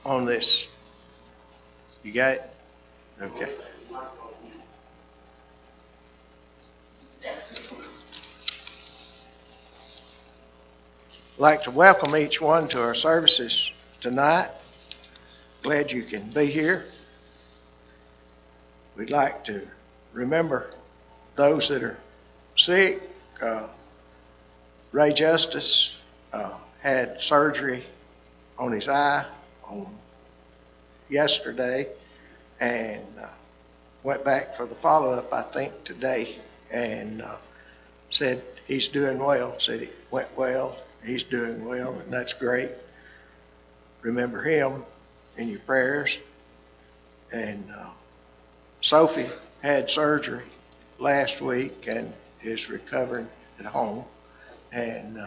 on this? You got it? Okay. I'd like to welcome each one to our services tonight. Glad you can be here. We'd like to remember those that are sick. Ray Justice had surgery on his eye on yesterday and went back for the follow-up, I think, today, and said he's doing well, said it went well, he's doing well, and that's great. Remember him in your prayers. And Sophie had surgery last week and is recovering at home. And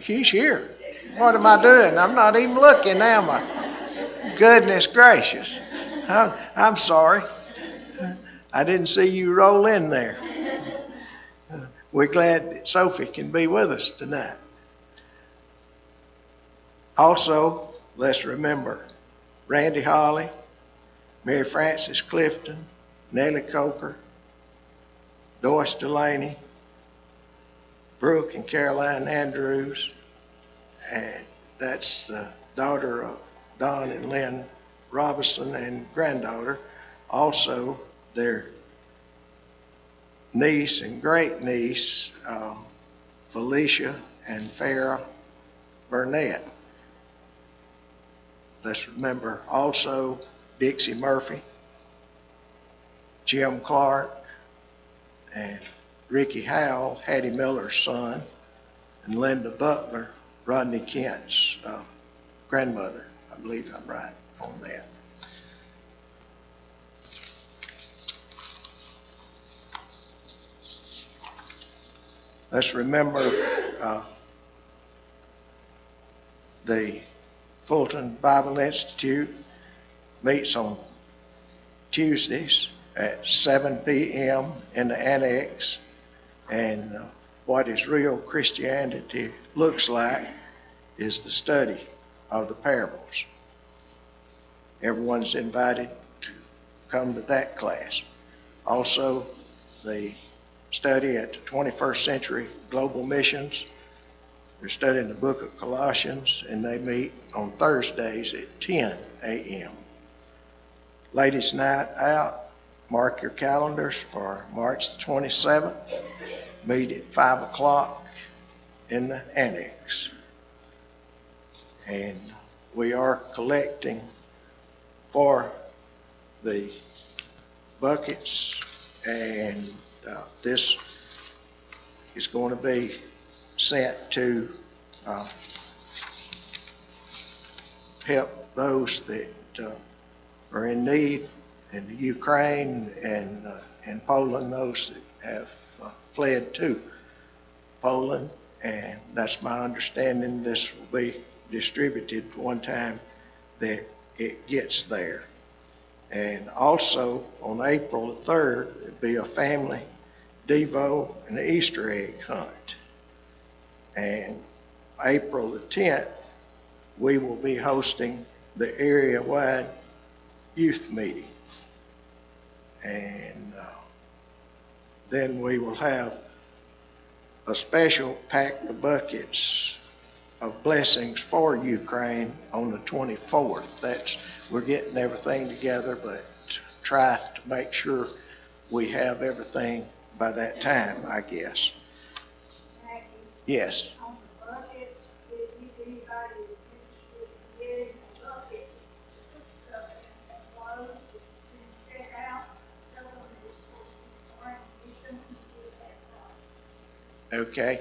he's here. What am I doing? I'm not even looking, am I? Goodness gracious. I'm sorry. I didn't see you roll in there. We're glad that Sophie can be with us tonight. Also, let's remember Randy Holly, Mary Frances Clifton, Nellie Coker, Doris Delaney, Brooke and Caroline Andrews, and that's the daughter of Don and Lynn Robinson and granddaughter. Also, their niece and great niece, Felicia and Farrah Burnett. Let's remember also Dixie Murphy, Jim Clark, and Ricky Howell, Hattie Miller's son, and Linda Butler, Rodney Kent's grandmother. I believe I'm right on that. Let's remember the Fulton Bible Institute meets on Tuesdays at 7 p.m. in the annex, and what is real Christianity looks like is the study of the parables. Everyone's invited to come to that class. Also, the study at the 21st Century Global Missions. They're studying the book of Colossians, and they meet on Thursdays at 10 a.m. Ladies' Night Out, mark your calendars for March the 27th. Meet at 5 o'clock in the annex. And we are collecting for the buckets, and this is going to be sent to help those that are in need in the Ukraine and in Poland, those that have fled to Poland. And that's my understanding. This will be distributed one time that it gets there. And also on April the 3rd, there'll be a family Devo and the Easter egg hunt. And April the 10th, we will be hosting the area-wide youth meeting. And then we will have a special Pack the Buckets of Blessings for Ukraine on the 24th. We're getting everything together, but try to make sure we have everything by that time, I guess. Yes. On the bucket, if anybody is interested in getting a bucket to put stuff in and clothes, you can check out, tell them it's for ammunition, and get that price. Okay.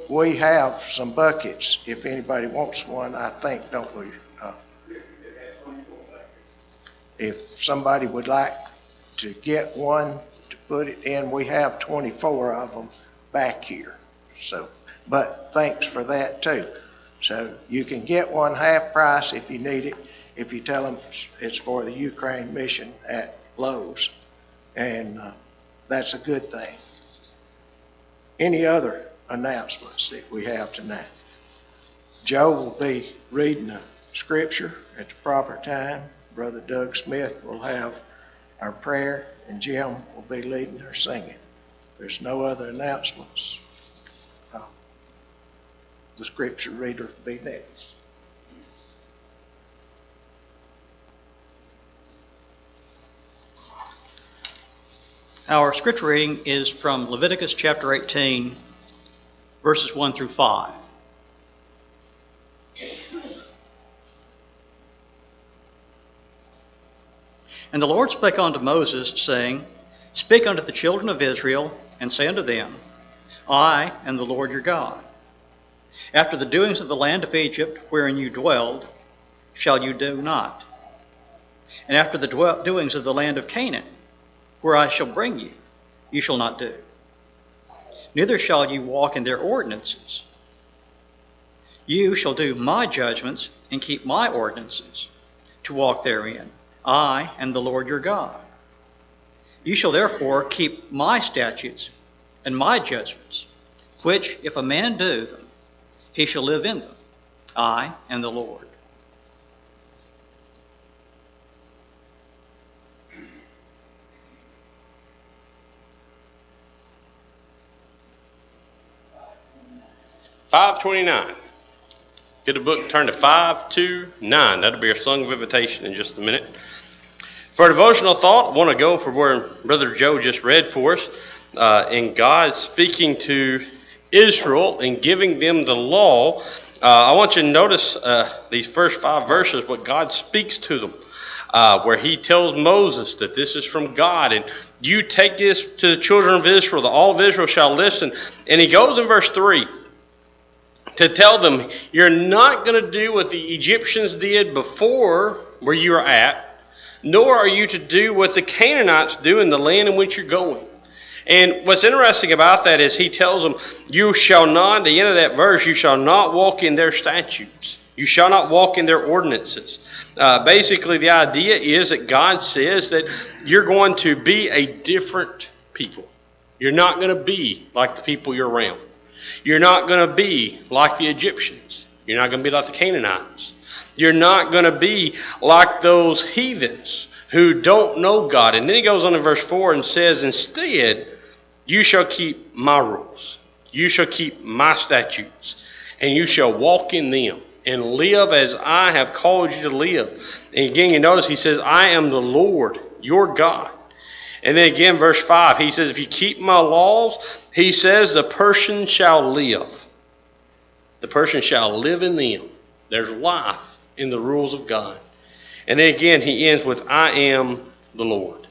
We have some buckets. If anybody wants one, I think, don't we? If somebody would like to get one to put it in, we have 24 of them back here. So, but thanks for that too. So you can get one half price if you need it, if you tell them it's for the Ukraine mission at Lowe's. And that's a good thing. Any other announcements that we have tonight? Joe will be reading a Scripture at the proper time. Brother Doug Smith will have our prayer, and Jim will be leading our singing. There's no other announcements. The Scripture reader will be next. Our scripture reading is from Leviticus chapter 18, verses 1 through 5. And the Lord spake unto Moses, saying, Speak unto the children of Israel, and say unto them, I am the Lord your God. After the doings of the land of Egypt, wherein you dwelled, shall you do not. And after the doings of the land of Canaan, where I shall bring you, you shall not do. Neither shall you walk in their ordinances. You shall do my judgments and keep my ordinances, to walk therein. I am the Lord your God. You shall therefore keep my statutes and my judgments, which if a man do them, he shall live in them. I am the Lord. $5.29. Get a book, turn to 529. That'll be our song of invitation in just a minute. For a devotional thought, I want to go for where Brother Joe just read for us. In God speaking to Israel and giving them the law. I want you to notice these first 5 verses, what God speaks to them. Where he tells Moses that this is from God, and you take this to the children of Israel, that all of Israel shall listen. And he goes in verse 3 to tell them, you're not going to do what the Egyptians did before where you are at, nor are you to do what the Canaanites do in the land in which you're going. And what's interesting about that is he tells them, you shall not, at the end of that verse, you shall not walk in their statutes. You shall not walk in their ordinances. Basically, the idea is that God says that you're going to be a different people. You're not going to be like the people you're around. You're not going to be like the Egyptians. You're not going to be like the Canaanites. You're not going to be like those heathens who don't know God. And then he goes on in verse 4 and says, instead, you shall keep my rules. You shall keep my statutes. And you shall walk in them and live as I have called you to live. And again, you notice he says, I am the Lord, your God. And then again, verse 5, he says, if you keep my laws, he says, the person shall live. The person shall live in them. There's life in the rules of God. And then again, he ends with, I am the Lord.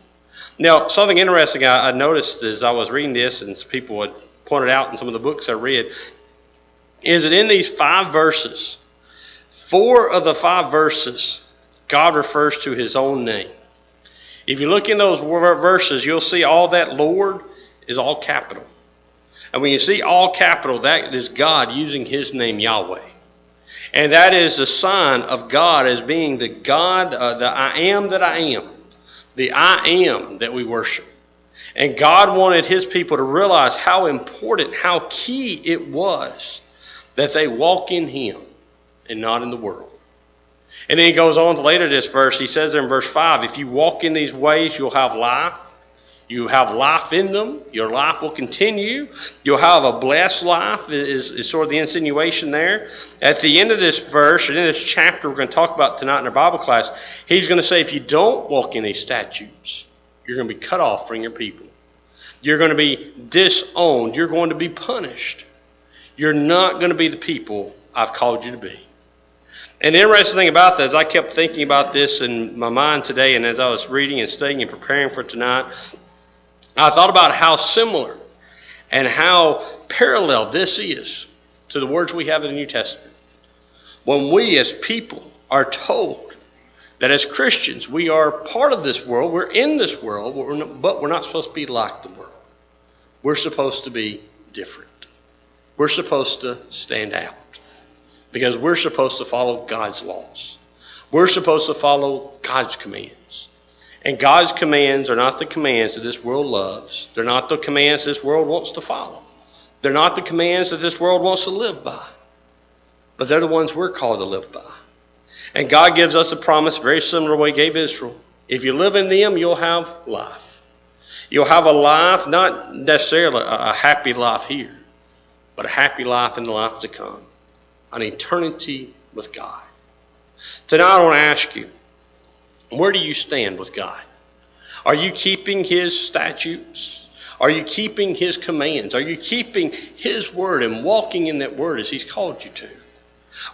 Now, something interesting I noticed as I was reading this, and some people had pointed out in some of the books I read, is that in these 5 verses, 4 of the 5 verses, God refers to his own name. If you look in those verses, you'll see all that Lord is all capital. And when you see all capital, that is God using his name Yahweh. And that is a sign of God as being the God, the I am that I am. The I am that we worship. And God wanted his people to realize how important, how key it was that they walk in him and not in the world. And then he goes on to later this verse. He says there in verse 5, if you walk in these ways, you'll have life. You have life in them. Your life will continue. You'll have a blessed life is sort of the insinuation there. At the end of this verse, and in this chapter we're going to talk about tonight in our Bible class, he's going to say if you don't walk in these statutes, you're going to be cut off from your people. You're going to be disowned. You're going to be punished. You're not going to be the people I've called you to be. And the interesting thing about that is I kept thinking about this in my mind today, and as I was reading and studying and preparing for tonight, I thought about how similar and how parallel this is to the words we have in the New Testament. When we as people are told that as Christians we are part of this world, we're in this world, but we're not supposed to be like the world. We're supposed to be different. We're supposed to stand out. Because we're supposed to follow God's laws. We're supposed to follow God's commands. And God's commands are not the commands that this world loves. They're not the commands this world wants to follow. They're not the commands that this world wants to live by. But they're the ones we're called to live by. And God gives us a promise very similar to what he gave Israel. If you live in them, you'll have life. You'll have a life, not necessarily a happy life here, but a happy life in the life to come. An eternity with God. Tonight I want to ask you, where do you stand with God? Are you keeping his statutes? Are you keeping his commands? Are you keeping his word and walking in that word as he's called you to?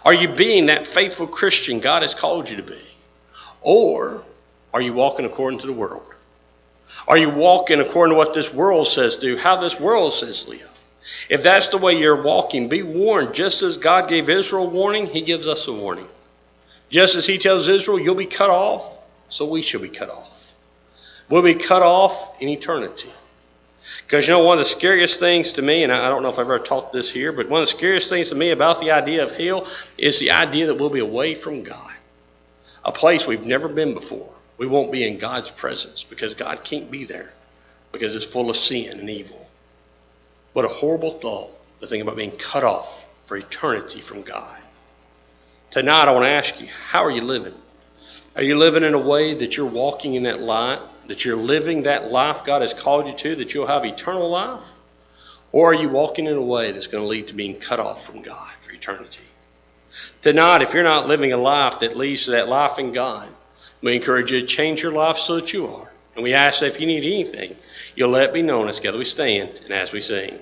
Are you being that faithful Christian God has called you to be? Or are you walking according to the world? Are you walking according to what this world says do, how this world says live? If that's the way you're walking, be warned. Just as God gave Israel a warning, he gives us a warning. Just as he tells Israel, you'll be cut off, so we shall be cut off. We'll be cut off in eternity. Because you know, one of the scariest things to me, and I don't know if I've ever taught this here, but one of the scariest things to me about the idea of hell is the idea that we'll be away from God. A place we've never been before. We won't be in God's presence because God can't be there because it's full of sin and evil. What a horrible thought to think about being cut off for eternity from God. Tonight I want to ask you, how are you living? Are you living in a way that you're walking in that light, that you're living that life God has called you to, that you'll have eternal life? Or are you walking in a way that's going to lead to being cut off from God for eternity? Tonight, if you're not living a life that leads to that life in God, we encourage you to change your life so that you are. And we ask that if you need anything, you'll let it be known as together we stand and as we sing.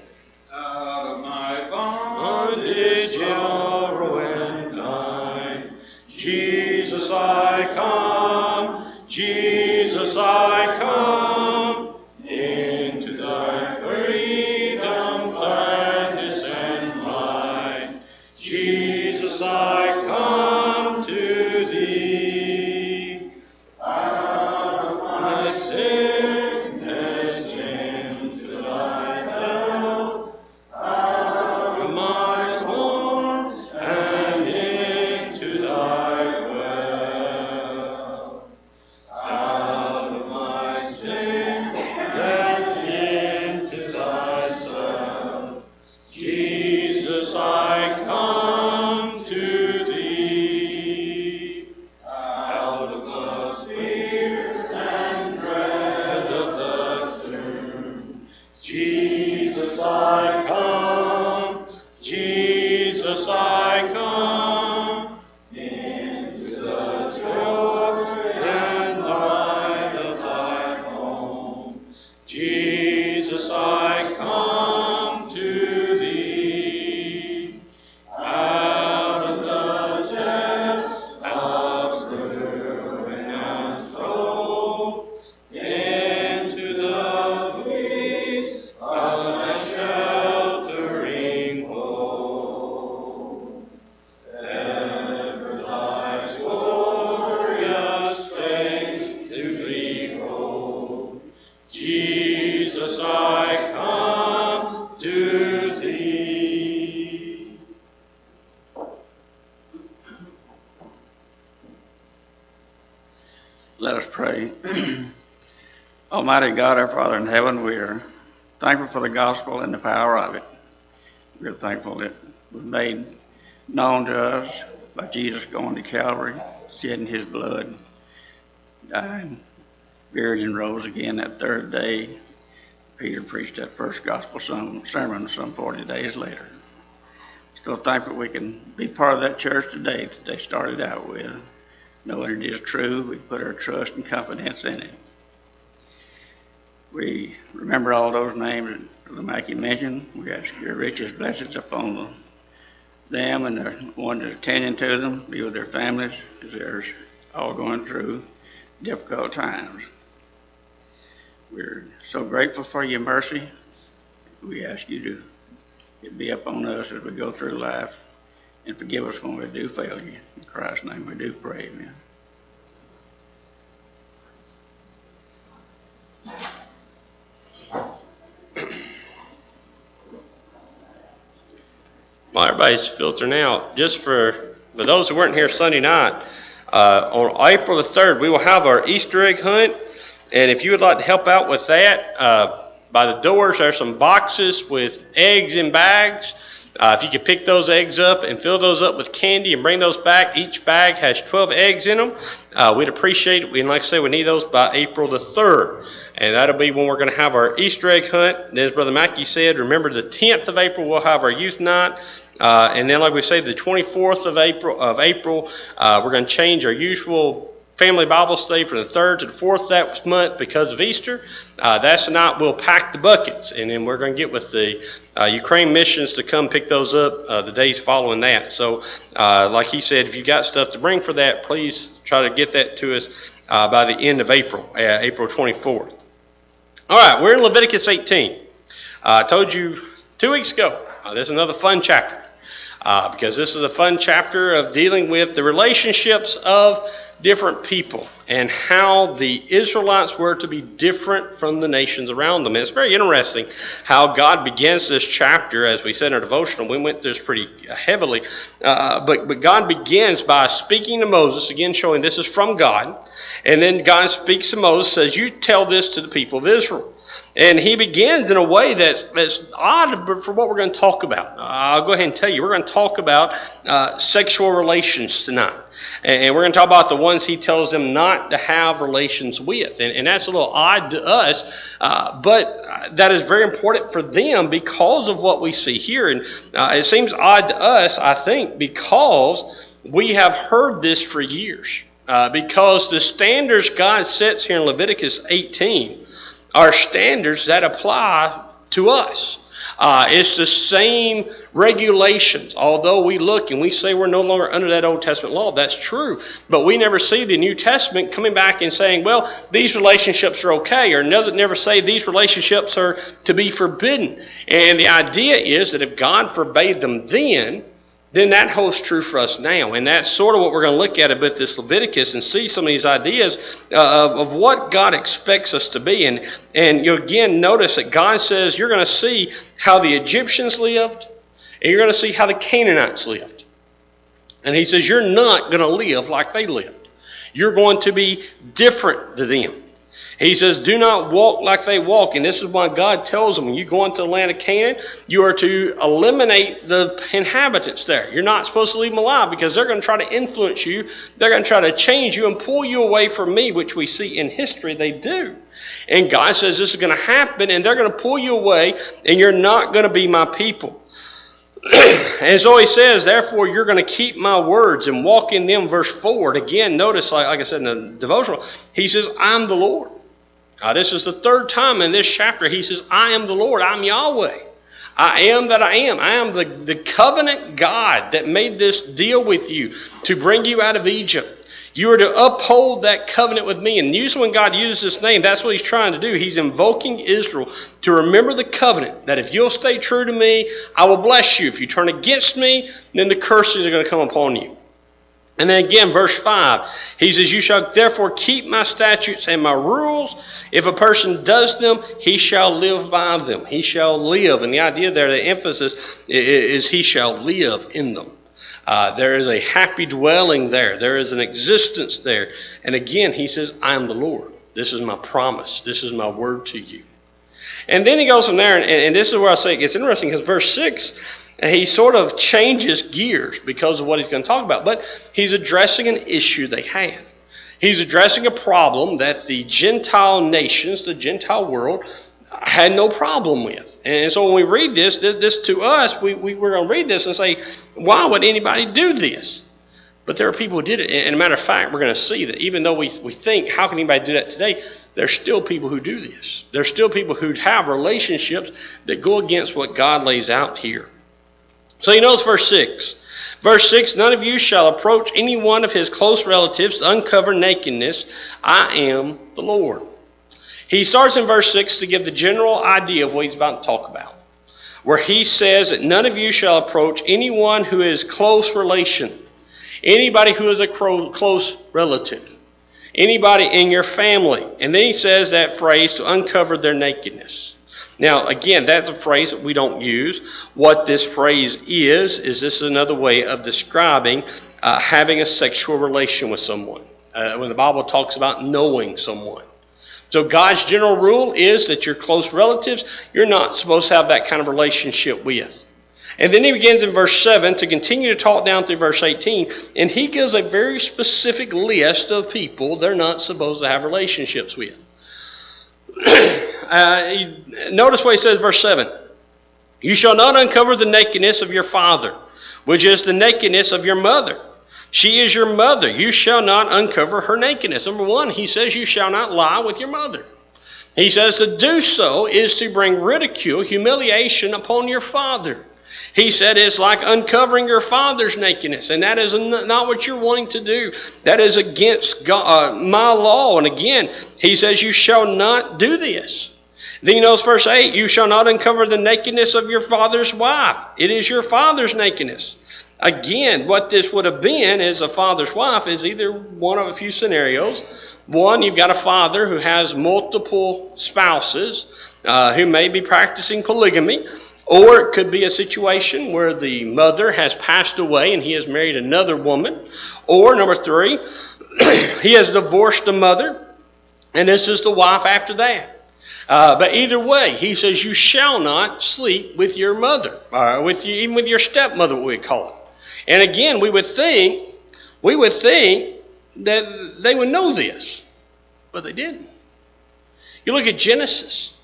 Out of my bondage, sorrow and thine, Jesus I come, Jesus I come, into thy freedom, gladness and light. Jesus I come to thee, out of my sickness into thy help, out of my thorns and into thy well, out of my sin and into thyself. Jesus, I come to thee, out of the fear and dread of the tomb. Jesus, I come, Jesus, I come, into the joy and light of thy home. Jesus, I come to thee, out of the depths of ruin and woe, into the peace of thy sheltering home. Ever thy glorious face to behold. Jesus, I come to thee. Let us pray. Almighty God, our Father in heaven, we are thankful for the gospel and the power of it. We're thankful that it was made known to us by Jesus going to Calvary, shedding his blood, dying, buried, and rose again that third day. Peter preached that first gospel sermon some 40 days later. Still thankful we can be part of that church today that they started out with. Knowing it is true, we put our trust and confidence in it. We remember all those names that Brother Mackey mentioned. We ask your richest blessings upon them and the ones that are attending to them, be with their families as they're all going through difficult times. We're so grateful for your mercy. We ask you to be upon us as we go through life and forgive us when we do fail you. In Christ's name we do pray, amen. While everybody's filtering out, just for those who weren't here Sunday night, on April the 3rd, we will have our Easter egg hunt. And if you would like to help out with that, by the doors, there's some boxes with eggs in bags. If you could pick those eggs up and fill those up with candy and bring those back, each bag has 12 eggs in them. We'd appreciate it. And like I say, we need those by April the 3rd. And that'll be when we're going to have our Easter egg hunt. And as Brother Mackey said, remember the 10th of April, we'll have our youth night. And then, like we say, the 24th of April, we're going to change our usual family Bible study from the 3rd to the 4th that month because of Easter. That's the night we'll pack the buckets, and then we're going to get with the Ukraine missions to come pick those up the days following that. So, like he said, if you got stuff to bring for that, please try to get that to us by the end of April, April 24th. All right, we're in Leviticus 18. I told you 2 weeks ago, this is another fun chapter. Because this is a fun chapter of dealing with the relationships of different people and how the Israelites were to be different from the nations around them. And it's very interesting how God begins this chapter, as we said in our devotional. We went through this pretty heavily. But God begins by speaking to Moses, again showing this is from God. And then God speaks to Moses, says, you tell this to the people of Israel. And he begins in a way that's odd for what we're going to talk about. I'll go ahead and tell you, we're going to talk about sexual relations tonight. And we're going to talk about the ones he tells them not to have relations with. And that's a little odd to us, but that is very important for them because of what we see here. And it seems odd to us, I think, because we have heard this for years. Because the standards God sets here in Leviticus 18 are standards that apply to us. It's the same regulations. Although we look and we say we're no longer under that Old Testament law, that's true. But we never see the New Testament coming back and saying, well, these relationships are okay, or never say these relationships are to be forbidden. And the idea is that if God forbade them then that holds true for us now. And that's sort of what we're going to look at about this Leviticus and see some of these ideas of what God expects us to be. And you again notice that God says you're going to see how the Egyptians lived and you're going to see how the Canaanites lived. And he says you're not going to live like they lived. You're going to be different than them. He says, do not walk like they walk. And this is why God tells them, when you go into the land of Canaan, you are to eliminate the inhabitants there. You're not supposed to leave them alive because they're going to try to influence you. They're going to try to change you and pull you away from me, which we see in history they do. And God says this is going to happen, and they're going to pull you away, and you're not going to be my people. And so he says, therefore, you're going to keep my words and walk in them. Verse 4. And again, notice, like I said in the devotional, he says, I'm the Lord. This is the 3rd time in this chapter he says, I am the Lord, I'm Yahweh. I am that I am. I am the covenant God that made this deal with you to bring you out of Egypt. You are to uphold that covenant with me. And usually when God uses this name, that's what he's trying to do. He's invoking Israel to remember the covenant, that if you'll stay true to me, I will bless you. If you turn against me, then the curses are going to come upon you. And then again, verse 5, he says, you shall therefore keep my statutes and my rules. If a person does them, he shall live by them. He shall live. And the idea there, the emphasis is he shall live in them. There is a happy dwelling there. There is an existence there. And again, he says, I am the Lord. This is my promise. This is my word to you. And then he goes from there, and this is where I say it gets interesting, because verse 6, he sort of changes gears because of what he's going to talk about. But he's addressing an issue they had. He's addressing a problem that the Gentile nations, the Gentile world, had no problem with. And so when we read this to us, we're going to read this and say, why would anybody do this? But there are people who did it. And a matter of fact, we're going to see that even though we think, how can anybody do that today? There's still people who do this. There's still people who have relationships that go against what God lays out here. So you notice verse 6. Verse 6, none of you shall approach any one of his close relatives to uncover nakedness. I am the Lord. He starts in verse 6 to give the general idea of what he's about to talk about, where he says that none of you shall approach anyone who is close relation, anybody who is a close relative, anybody in your family. And then he says that phrase, to uncover their nakedness. Now, again, that's a phrase that we don't use. What this phrase is this is another way of describing having a sexual relation with someone. When the Bible talks about knowing someone. So God's general rule is that your close relatives, you're not supposed to have that kind of relationship with. And then he begins in verse 7 to continue to talk down through verse 18, and he gives a very specific list of people they're not supposed to have relationships with. Notice what he says, verse 7. You shall not uncover the nakedness of your father, which is the nakedness of your mother. She is your mother. You shall not uncover her nakedness. Number one, he says you shall not lie with your mother. He says to do so is to bring ridicule, humiliation upon your father. He said it's like uncovering your father's nakedness, and that is not what you're wanting to do. That is against God, my law. And again, he says you shall not do this. Then you notice verse 8, you shall not uncover the nakedness of your father's wife. It is your father's nakedness. Again, what this would have been is a father's wife is either one of a few scenarios. One, you've got a father who has multiple spouses who may be practicing polygamy. Or it could be a situation where the mother has passed away and he has married another woman. Or number 3, he has divorced the mother and this is the wife after that. But either way, he says you shall not sleep with your mother, or even with your stepmother, what we call it. And again, we would think that they would know this, but they didn't. You look at Genesis.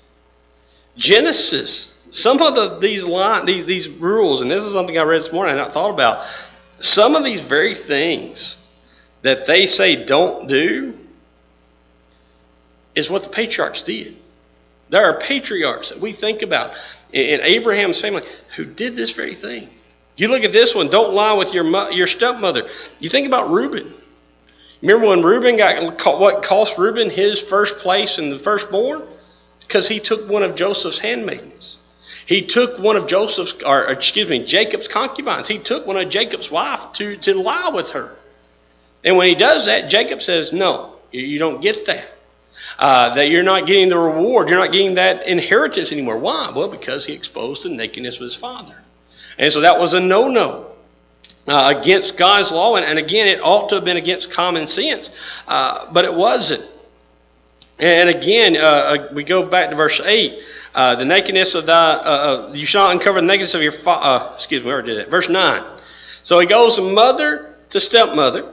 Some of these rules, and this is something I read this morning I had not thought about. Some of these very things that they say don't do is what the patriarchs did. There are patriarchs that we think about in Abraham's family who did this very thing. You look at this one, don't lie with your stepmother. You think about Reuben. Remember when Reuben what cost Reuben his first place in the firstborn? Because he took one of Joseph's handmaidens. He took one of Jacob's concubines. He took one of Jacob's wife to lie with her. And when he does that, Jacob says, no, you don't get that. That you're not getting the reward. You're not getting that inheritance anymore. Why? Well, because he exposed the nakedness of his father. And so that was a no-no against God's law. And again, it ought to have been against common sense, but it wasn't. And again, we go back to verse 8. The nakedness of you shall not uncover the nakedness of your father. We already did that. Verse 9. So he goes from mother to stepmother.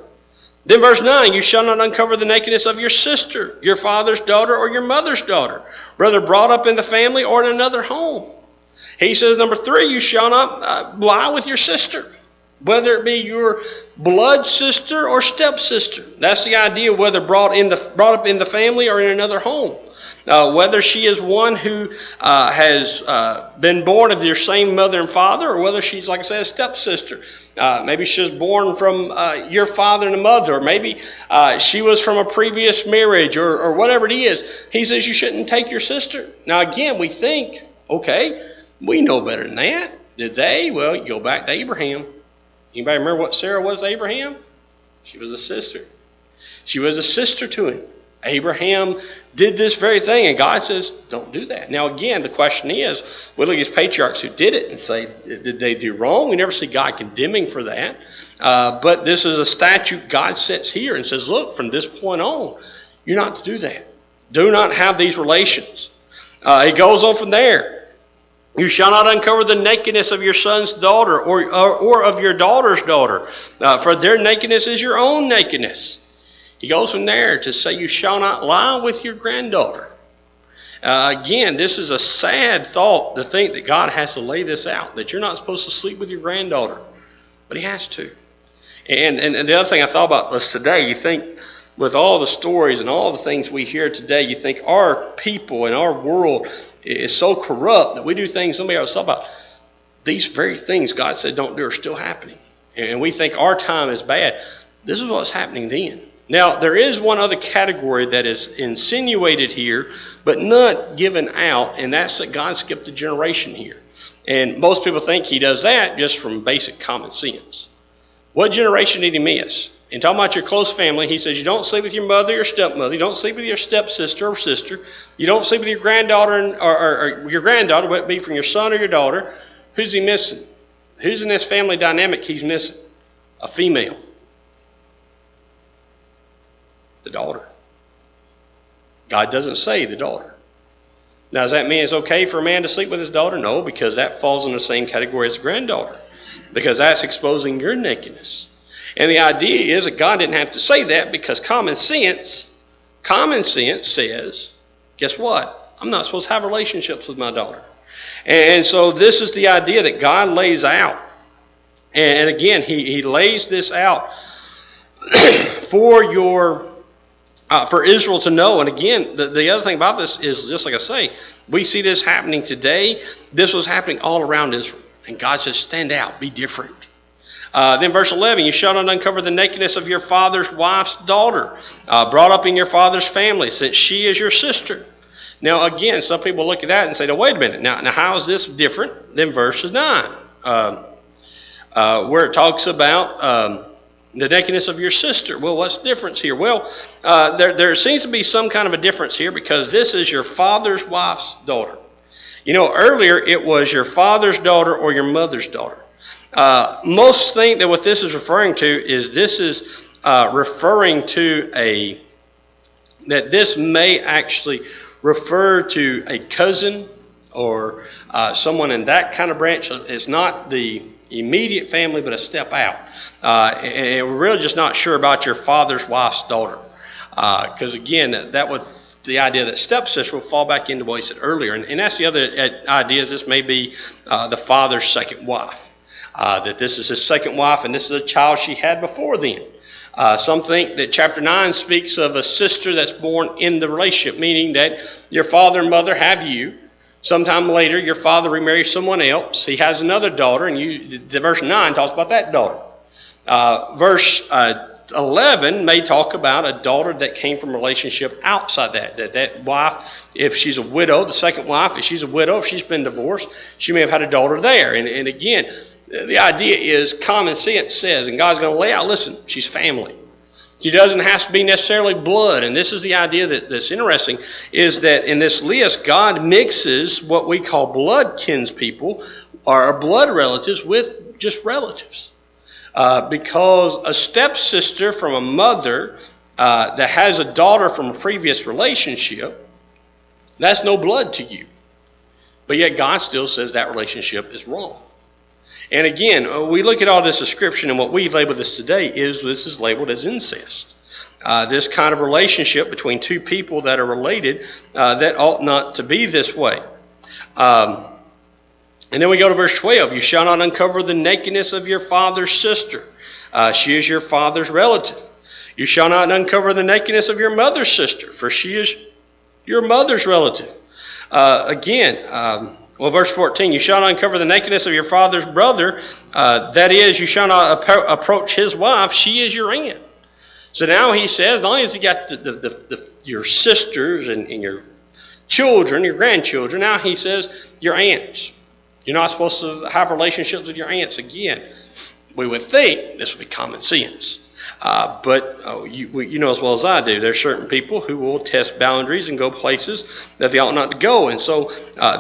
Then verse 9, you shall not uncover the nakedness of your sister, your father's daughter, or your mother's daughter, whether brought up in the family or in another home. He says, number 3, you shall not lie with your sister, whether it be your blood sister or stepsister. That's the idea, whether brought up in the family or in another home. Whether she is one who has been born of your same mother and father, or whether she's, like I said, a stepsister. Maybe she was born from your father and mother, or maybe she was from a previous marriage, or whatever it is. He says you shouldn't take your sister. Now again, we think, okay, we know better than that. Did they? Well, you go back to Abraham. Anybody remember what Sarah was to Abraham? She was a sister. She was a sister to him. Abraham did this very thing, and God says, don't do that. Now again, the question is, we look at these patriarchs who did it and say, did they do wrong? We never see God condemning for that. But this is a statute God sets here and says, look, from this point on, you're not to do that. Do not have these relations. He goes on from there. You shall not uncover the nakedness of your son's daughter or of your daughter's daughter, for their nakedness is your own nakedness. He goes from there to say you shall not lie with your granddaughter. Again, this is a sad thought to think that God has to lay this out, that you're not supposed to sleep with your granddaughter. But he has to. And the other thing I thought about was today, you think with all the stories and all the things we hear today, you think our people and our world is so corrupt that we do things somebody else thought about. These very things God said don't do are still happening. And we think our time is bad. This is what's happening then. Now, there is one other category that is insinuated here, but not given out, and that's that God skipped a generation here. And most people think he does that just from basic common sense. What generation did he miss? In talking about your close family, he says you don't sleep with your mother or stepmother. You don't sleep with your stepsister or sister. You don't sleep with your granddaughter or your granddaughter, whether it be from your son or your daughter. Who's he missing? Who's in this family dynamic he's missing? A female. The daughter. God doesn't say the daughter. Now, does that mean it's okay for a man to sleep with his daughter? No, because that falls in the same category as a granddaughter, because that's exposing your nakedness. And the idea is that God didn't have to say that, because common sense says, guess what? I'm not supposed to have relationships with my daughter. And so this is the idea that God lays out. And again, he lays this out for Israel to know. And again, the other thing about this is, just like I say, we see this happening today. This was happening all around Israel. And God says, stand out, be different. Then verse 11, you shall not uncover the nakedness of your father's wife's daughter, brought up in your father's family, since she is your sister. Now again, some people look at that and say, no, wait a minute. Now how is this different than verse 9? Where it talks about the nakedness of your sister. Well, what's the difference here? Well, there seems to be some kind of a difference here, because this is your father's wife's daughter. You know, earlier it was your father's daughter or your mother's daughter. Most think that what this is referring to is referring to that this may actually refer to a cousin or someone in that kind of branch. It's not the immediate family, but a step out. And we're really just not sure about your father's wife's daughter. Because again, that would, the idea that stepsister will fall back into what he said earlier. And that's the other idea, is this may be the father's second wife. That this is his second wife, and this is a child she had before then. Some think that chapter 9 speaks of a sister that's born in the relationship, meaning that your father and mother have you. Sometime later, your father remarries someone else. He has another daughter, and the verse 9 talks about that daughter. Verse 11 may talk about a daughter that came from a relationship outside that wife, if she's a widow, the second wife, if she's a widow, if she's been divorced, she may have had a daughter there. And again, the idea is common sense says, and God's going to lay out, listen, she's family. She doesn't have to be necessarily blood. And this is the idea that's interesting, is that in this list, God mixes what we call blood kinspeople, or blood relatives, with just relatives. Because a stepsister from a mother that has a daughter from a previous relationship, that's no blood to you. But yet God still says that relationship is wrong. And again, we look at all this description, and what we've labeled this today is this is labeled as incest. This kind of relationship between two people that are related that ought not to be this way. And then we go to verse 12. You shall not uncover the nakedness of your father's sister. She is your father's relative. You shall not uncover the nakedness of your mother's sister, for she is your mother's relative. Verse 14, you shall not uncover the nakedness of your father's brother. That is, you shall not approach his wife. She is your aunt. So now he says, not only has he got your sisters and your children, your grandchildren, now he says your aunts. You're not supposed to have relationships with your aunts. Again, we would think this would be common sense. But you know as well as I do, there's certain people who will test boundaries and go places that they ought not to go. And so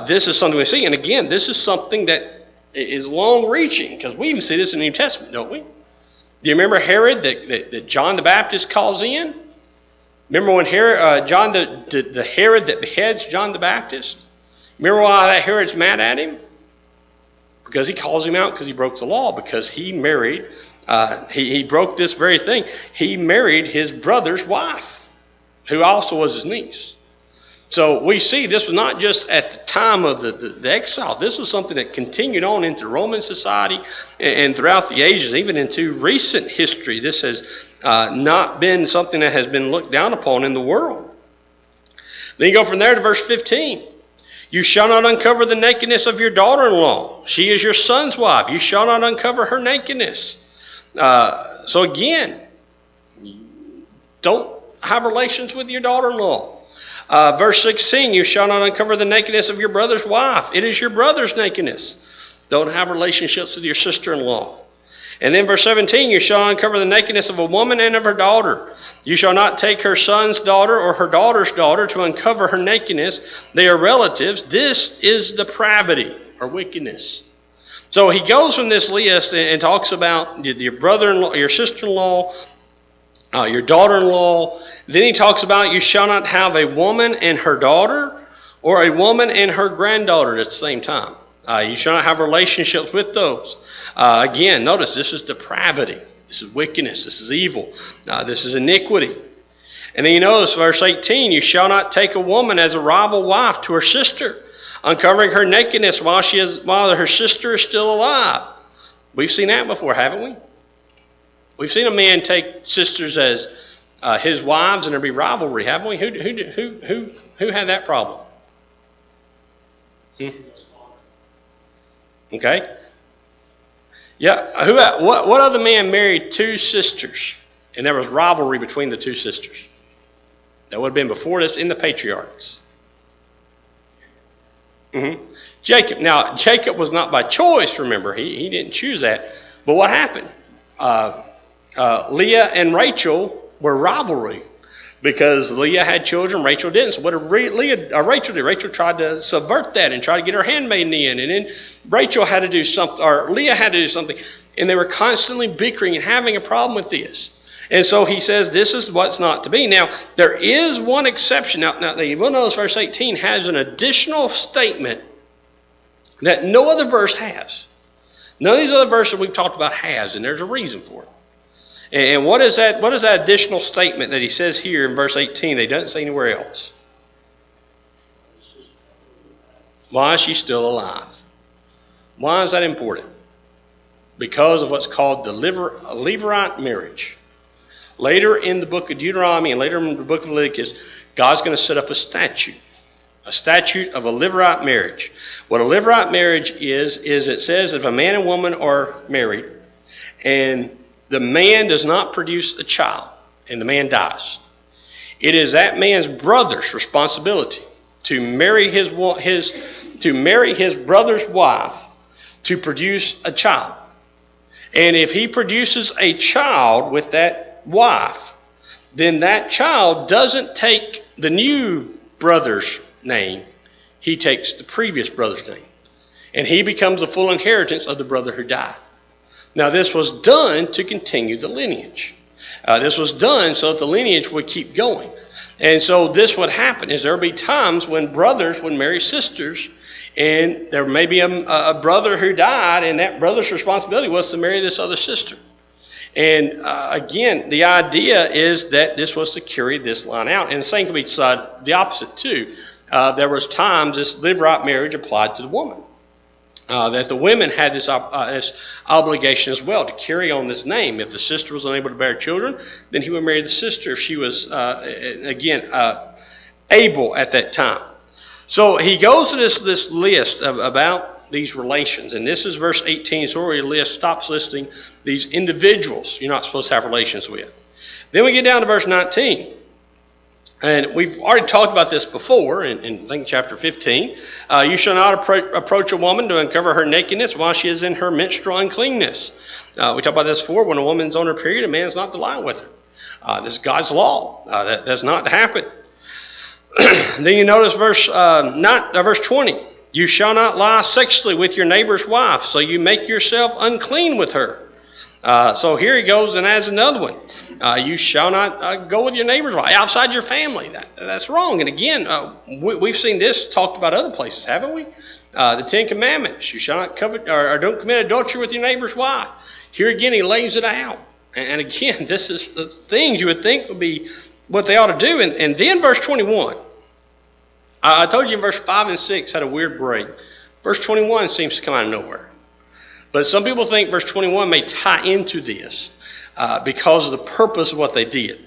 this is something we see. And again, this is something that is long-reaching, because we even see this in the New Testament, don't we? Do you remember Herod that John the Baptist calls in? Remember when John the Herod that beheads John the Baptist? Remember why that Herod's mad at him? Because he calls him out because he broke the law, because he married, he broke this very thing. He married his brother's wife, who also was his niece. So we see this was not just at the time of the exile. This was something that continued on into Roman society and throughout the ages, even into recent history. This has not been something that has been looked down upon in the world. Then you go from there to verse 15. You shall not uncover the nakedness of your daughter-in-law. She is your son's wife. You shall not uncover her nakedness. So again, don't have relations with your daughter-in-law. Verse 16, you shall not uncover the nakedness of your brother's wife. It is your brother's nakedness. Don't have relationships with your sister-in-law. And then verse 17, you shall uncover the nakedness of a woman and of her daughter. You shall not take her son's daughter or her daughter's daughter to uncover her nakedness. They are relatives. This is depravity or wickedness. So he goes from this list and talks about your brother-in-law, your sister-in-law, your daughter-in-law. Then he talks about you shall not have a woman and her daughter or a woman and her granddaughter at the same time. You shall not have relationships with those. Again, notice this is depravity. This is wickedness. This is evil. This is iniquity. And then you notice verse 18, you shall not take a woman as a rival wife to her sister, uncovering her nakedness while her sister is still alive. We've seen that before, haven't we? We've seen a man take sisters as his wives and there be rivalry, haven't we? Who had that problem? Okay. Yeah. What other man married two sisters and there was rivalry between the two sisters? That would have been before this in the patriarchs. Jacob. Now, Jacob was not by choice, remember. He didn't choose that. But what happened? Leah and Rachel were rivalry because Leah had children, Rachel didn't. So what did Rachel do? Rachel tried to subvert that and try to get her handmaiden in. And then Rachel had to do something, or Leah had to do something. And they were constantly bickering and having a problem with this. And so he says this is what's not to be. Now, there is one exception. Now you will notice verse 18 has an additional statement that no other verse has. None of these other verses we've talked about has, and there's a reason for it. And what is that? What is that additional statement that he says here in verse 18 that he doesn't say anywhere else? Why is she still alive? Why is that important? Because of what's called the Levirate marriage. Later in the book of Deuteronomy and later in the book of Leviticus, God's going to set up a statute of a Levirate marriage. What a Levirate marriage is it says if a man and woman are married and the man does not produce a child and the man dies, it is that man's brother's responsibility to marry his brother's wife to produce a child. And if he produces a child with that wife, then that child doesn't take the new brother's name. He takes the previous brother's name. And he becomes the full inheritance of the brother who died. Now, this was done to continue the lineage. This was done so that the lineage would keep going. And so this would happen is there would be times when brothers would marry sisters, and there may be a brother who died, and that brother's responsibility was to marry this other sister. And again, the idea is that this was to carry this line out. And the same could be said the opposite too. There was times this Levirate marriage applied to the woman. That the women had this obligation as well to carry on this name. If the sister was unable to bear children, then he would marry the sister if she was, able at that time. So he goes to this list about these relations. And this is verse 18. So where he stops listing these individuals you're not supposed to have relations with. Then we get down to verse 19. And we've already talked about this before in I think chapter 15. You shall not approach a woman to uncover her nakedness while she is in her menstrual uncleanness. We talked about this before. When a woman's on her period, a man's not to lie with her. This is God's law. That's not to happen. Then you notice verse 20. You shall not lie sexually with your neighbor's wife, so you make yourself unclean with her. So here he goes and adds another one. You shall not go with your neighbor's wife outside your family. That's wrong. And again, we've seen this talked about other places, haven't we? The Ten Commandments. You shall not covet or don't commit adultery with your neighbor's wife. Here again, he lays it out. And again, this is the things you would think would be what they ought to do. And then verse 21. I told you in verse 5 and 6 had a weird break. Verse 21 seems to come out of nowhere. But some people think verse 21 may tie into this because of the purpose of what they did.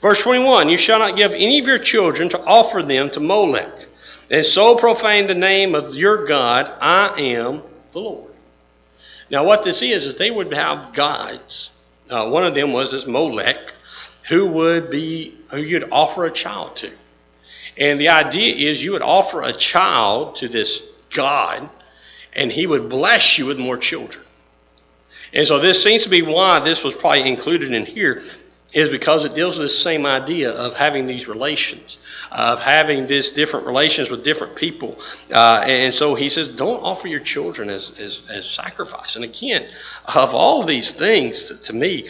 Verse 21, you shall not give any of your children to offer them to Molech, and so profane the name of your God. I am the Lord. Now what this is they would have gods. One of them was this Molech, who you'd offer a child to. And the idea is you would offer a child to this God, and he would bless you with more children. And so this seems to be why this was probably included in here, is because it deals with the same idea of having these relations, of having these different relations with different people. And so he says, don't offer your children as sacrifice. And again, of all of these things, to me,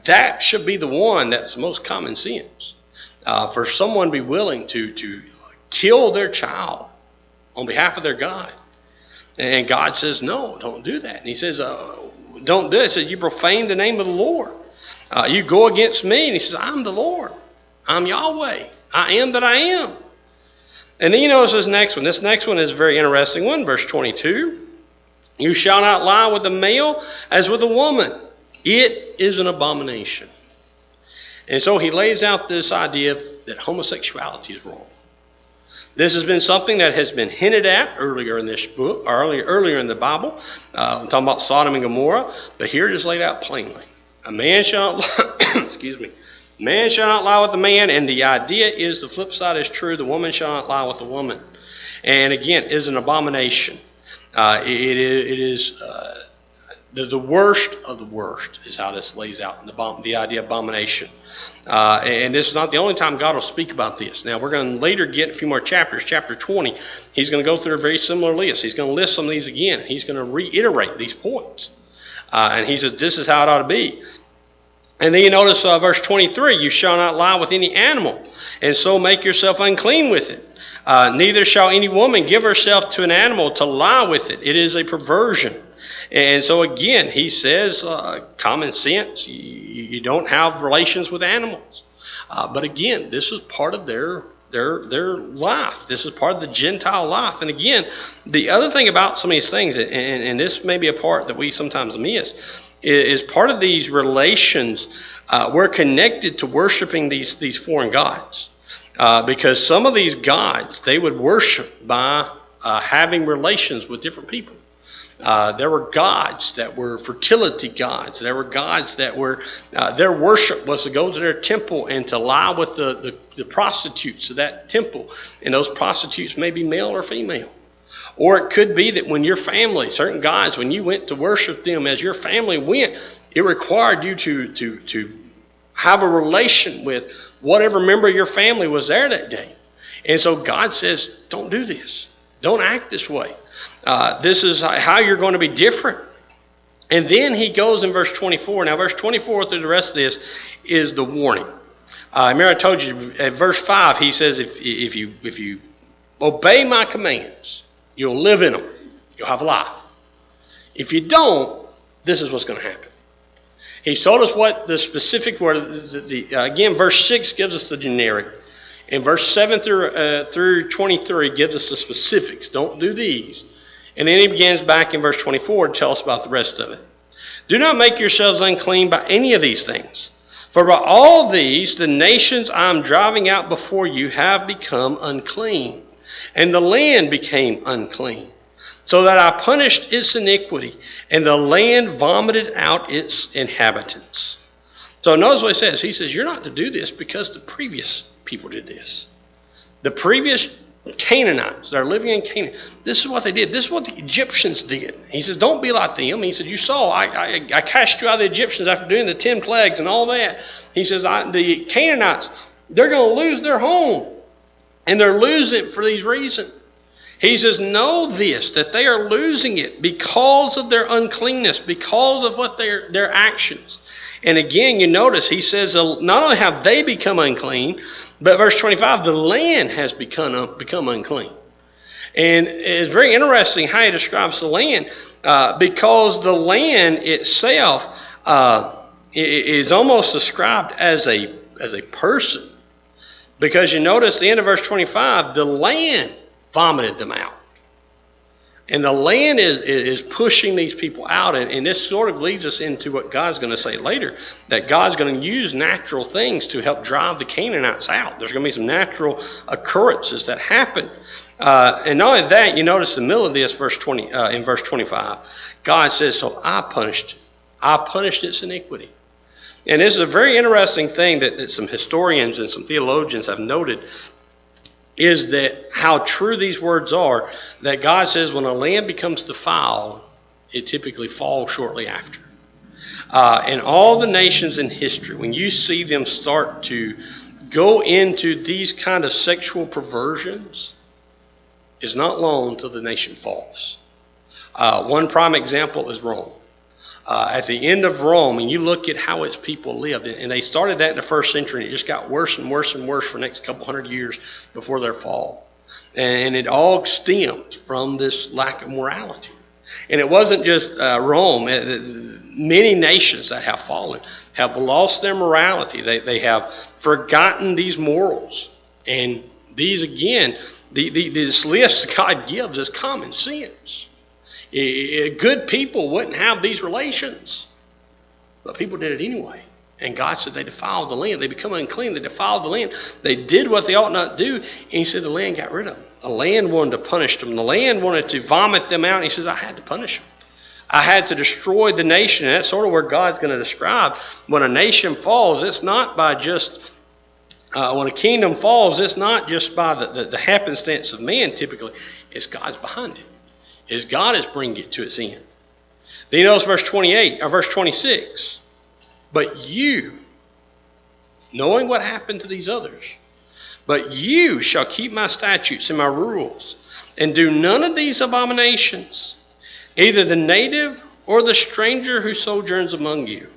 that should be the one that's most common sense. For someone to be willing to kill their child on behalf of their God. And God says, no, don't do that. And he says, don't do it. He says, you profane the name of the Lord. You go against me. And he says, I'm the Lord. I'm Yahweh. I am that I am. And then you notice this next one. This next one is a very interesting one. Verse 22. You shall not lie with a male as with a woman. It is an abomination. And so he lays out this idea that homosexuality is wrong. This has been something that has been hinted at earlier in this book, earlier in the Bible. I'm talking about Sodom and Gomorrah, but here it is laid out plainly. A man shall not, excuse me, man shall not lie with a man, and the idea is the flip side is true. The woman shall not lie with a woman, and again, is an abomination. It is the worst of the worst is how this lays out in the idea of abomination. And this is not the only time God will speak about this. Now, we're going to later get a few more chapters. Chapter 20, he's going to go through a very similar list. He's going to list some of these again. He's going to reiterate these points. And he says, this is how it ought to be. And then you notice verse 23, you shall not lie with any animal, and so make yourself unclean with it. Neither shall any woman give herself to an animal to lie with it. It is a perversion. And so again, he says, common sense, you don't have relations with animals. But again, this is part of their life. This is part of the Gentile life. And again, the other thing about some of these things, and this may be a part that we sometimes miss, is part of these relations we're connected to worshiping these foreign gods. Because some of these gods, they would worship by having relations with different people. There were gods that were fertility gods. There were gods that were, their worship was to go to their temple and to lie with the prostitutes of that temple. And those prostitutes may be male or female. Or it could be that when your family, certain gods, when you went to worship them as your family went, it required you to have a relation with whatever member of your family was there that day. And so God says, don't do this. Don't act this way. This is how you're going to be different. And then he goes in verse 24. Now, verse 24 through the rest of this is the warning. Remember I told you at verse 5, he says, if you obey my commands, you'll live in them. You'll have life. If you don't, this is what's going to happen. He told us what the specific word, again, verse 6 gives us the generic. And verse 7 through 23 gives us the specifics. Don't do these. And then he begins back in verse 24 to tell us about the rest of it. Do not make yourselves unclean by any of these things. For by all these, the nations I am driving out before you have become unclean. And the land became unclean. So that I punished its iniquity, and the land vomited out its inhabitants. So notice what he says. He says, you're not to do this because the previous people did this. The previous Canaanites that are living in Canaan, this is what they did. This is what the Egyptians did. He says, don't be like them. He said, you saw, I cast you out of the Egyptians after doing the 10 plagues and all that. He says, the Canaanites, they're going to lose their home. And they're losing it for these reasons. He says, know this, that they are losing it because of their uncleanness, because of what their actions. And again, you notice, he says, not only have they become unclean, but verse 25, the land has become unclean. And it's very interesting how he describes the land, because the land itself is almost described as a person. Because you notice the end of verse 25, the land vomited them out. And the land is pushing these people out. And this sort of leads us into what God's going to say later, that God's going to use natural things to help drive the Canaanites out. There's going to be some natural occurrences that happen. And not only that, you notice in the middle of this, in verse 25, God says, so I punished its iniquity. And this is a very interesting thing that some historians and some theologians have noted, is that how true these words are, that God says when a land becomes defiled, it typically falls shortly after. And all the nations in history, when you see them start to go into these kind of sexual perversions, it's not long until the nation falls. One prime example is Rome. at the end of Rome, and you look at how its people lived, and they started that in the first century, and it just got worse and worse and worse for the next couple hundred years before their fall. And it all stemmed from this lack of morality. And it wasn't just Rome. Many nations that have fallen have lost their morality. They have forgotten these morals. And these, again, this list God gives is common sense. Good people wouldn't have these relations. But people did it anyway. And God said they defiled the land. They become unclean. They defiled the land. They did what they ought not do. And he said the land got rid of them. The land wanted to punish them. The land wanted to vomit them out. And he says, I had to punish them. I had to destroy the nation. And that's sort of where God's going to describe when a nation falls. It's not by just, when a kingdom falls, it's not just by the happenstance of man typically. It's God's behind it. It's God is bringing it to its end. Then you notice verse 28, or verse 26. But you, knowing what happened to these others, but you shall keep my statutes and my rules, and do none of these abominations, either the native or the stranger who sojourns among you.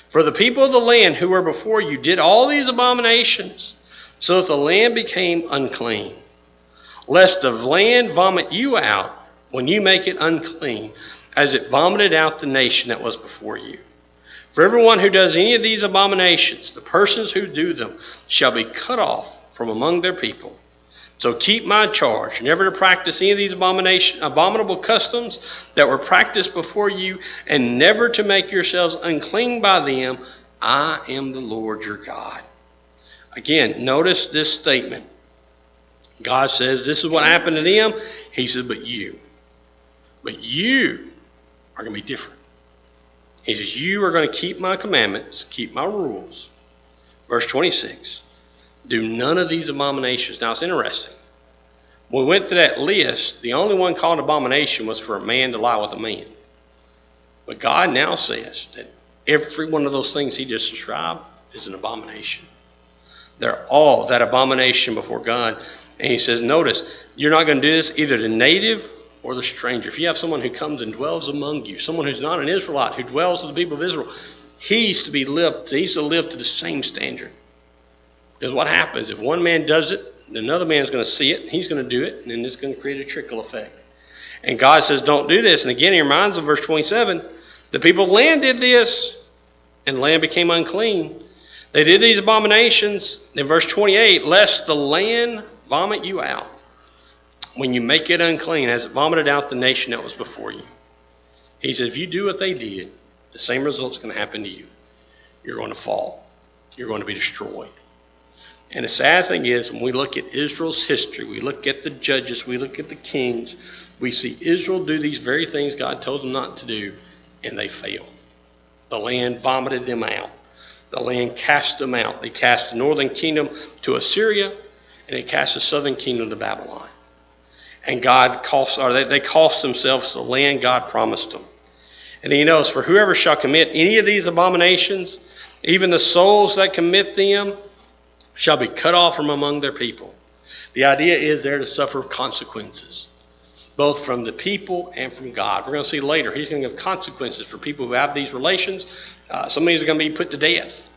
For the people of the land who were before you did all these abominations, so that the land became unclean. Lest the land vomit you out when you make it unclean, as it vomited out the nation that was before you. For everyone who does any of these abominations, the persons who do them shall be cut off from among their people. So keep my charge, never to practice any of these abominable customs that were practiced before you, and never to make yourselves unclean by them. I am the Lord your God. Again, notice this statement. God says, this is what happened to them. He says, but you are going to be different. He says, you are going to keep my commandments, keep my rules. Verse 26, do none of these abominations. Now it's interesting. When we went to that list, the only one called abomination was for a man to lie with a man. But God now says that every one of those things he just described is an abomination. They're all that abomination before God. And he says, notice, you're not going to do this either the native or the stranger. If you have someone who comes and dwells among you, someone who's not an Israelite, who dwells with the people of Israel, he's to live to the same standard. Because what happens, if one man does it, another man's going to see it, he's going to do it, and then it's going to create a trickle effect. And God says, don't do this. And again, he reminds them of verse 27, the people of the land did this, and the land became unclean. They did these abominations. In verse 28, lest the land vomit you out when you make it unclean, as it vomited out the nation that was before you. He says, if you do what they did, the same result's going to happen to you. You're going to fall. You're going to be destroyed. And the sad thing is, when we look at Israel's history, we look at the judges, we look at the kings, we see Israel do these very things God told them not to do, and they fail. The land vomited them out. The land cast them out. They cast the northern kingdom to Assyria, and they cast the southern kingdom to Babylon. And they cost themselves the land God promised them. And then he knows, for whoever shall commit any of these abominations, even the souls that commit them, shall be cut off from among their people. The idea is they're to suffer consequences, both from the people and from God. We're going to see later, he's going to give consequences for people who have these relations. Some of these are going to be put to death,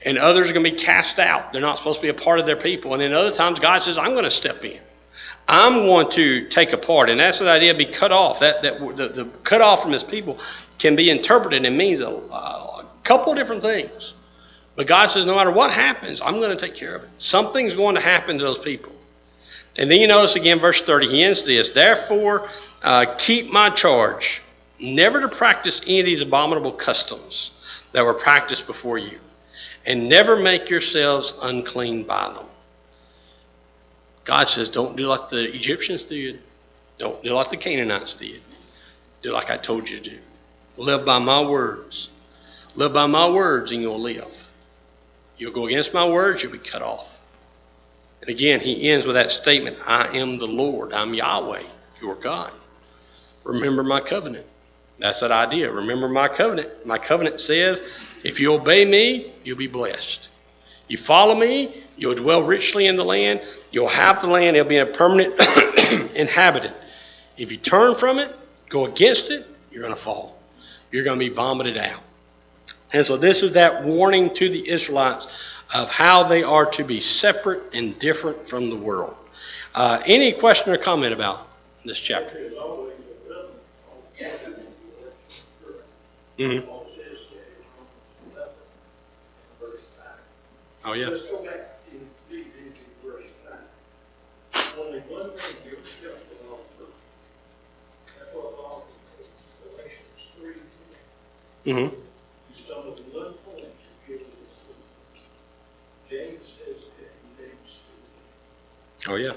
and others are going to be cast out. They're not supposed to be a part of their people. And then other times God says, I'm going to step in. I'm going to take a part. And that's the idea of be cut off. The cut off from his people can be interpreted and means a couple of different things. But God says, no matter what happens, I'm going to take care of it. Something's going to happen to those people. And then you notice again, verse 30, he ends this, therefore keep my charge, never to practice any of these abominable customs that were practiced before you, and never make yourselves unclean by them. God says, don't do like the Egyptians did. Don't do like the Canaanites did. Do like I told you to do. Live by my words. Live by my words and you'll live. You'll go against my words, you'll be cut off. And again, he ends with that statement, I am the Lord. I'm Yahweh, your God. Remember my covenant. That's that idea. Remember my covenant. My covenant says, if you obey me, you'll be blessed. You follow me, you'll dwell richly in the land. You'll have the land. It'll be a permanent inhabitant. If you turn from it, go against it, you're going to fall. you're going to be vomited out. And so this is that warning to the Israelites of how they are to be separate and different from the world. Any question or comment about this chapter? Mm-hmm. Oh, yes. Let's go back and read into verse 9. Only one thing you kept the law of. That's what law is. Galatians 3. Mm-hmm. You stumbled in one point, you give it a James says that in James 2. Oh, yeah.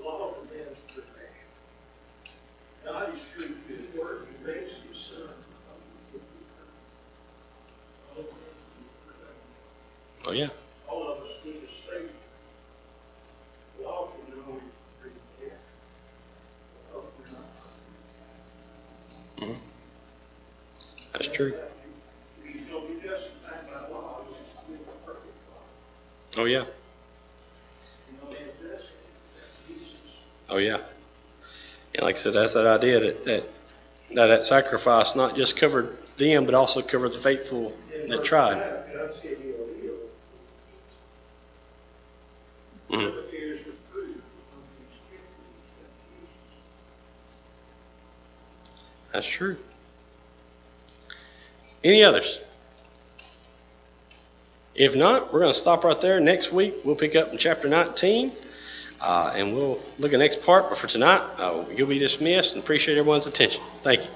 Law demands perfection. God is true to his word. He raised his son. Oh, yeah. All of us need a Savior. Law can only bring death. Love cannot. Mm-hmm. That's true. He's going to be justified by law. He's the perfect law. Oh, yeah. You know, that's Jesus. Oh, yeah. And like I said, that's that idea that sacrifice not just covered them, but also covered the faithful that tried. God said he'll heal. Mm-hmm. Here's the proof of these people. That's true. Any others? If not, we're going to stop right there. Next week, we'll pick up in chapter 19, and we'll look at the next part. But for tonight, you'll be dismissed, and appreciate everyone's attention. Thank you.